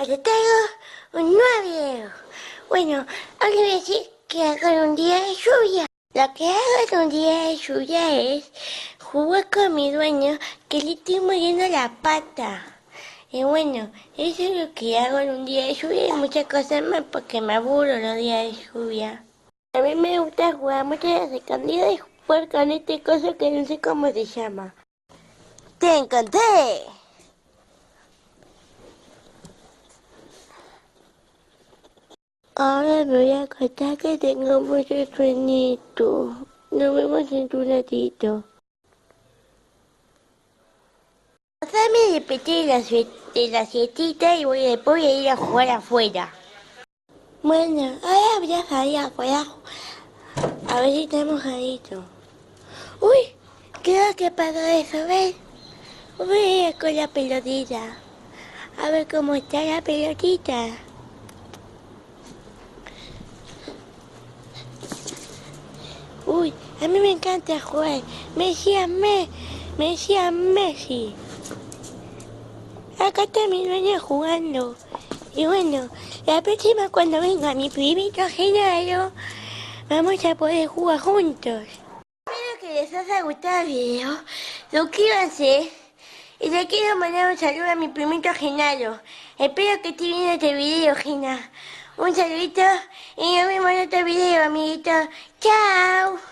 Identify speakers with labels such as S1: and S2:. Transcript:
S1: Te traigo un nuevo video. Bueno, ahora voy a decir que hago en un día de lluvia. Lo que hago en un día de lluvia es jugar con mi dueño que le estoy moviendo la pata. Y bueno, eso es lo que hago en un día de lluvia y muchas cosas más porque me aburro los días de lluvia. A mí me gusta jugar mucho a las escondidas y jugar con este coso que no sé cómo se llama. ¡Te encontré! Ahora me voy a acostar que tengo mucho sueñito. Nos vemos en un ratito. Ya me desperté de la siestita y después voy a ir a jugar afuera. Bueno, ahora voy a salir afuera a ver si está mojadito. Uy, creo que pasó eso, ¿ves? Voy a ir con la pelotita. A ver cómo está la pelotita. Uy, a mí me encanta jugar. Me decían Messi. Acá está mi dueña jugando. Y bueno, la próxima cuando venga mi primito Genaro, vamos a poder jugar juntos. Espero que les haya gustado el video. Suscríbanse. Y le quiero mandar un saludo a mi primito Genaro. Espero que esté viendo este video, Gena. Un saludito y nos vemos en otro video, amiguitos. ¡Chao!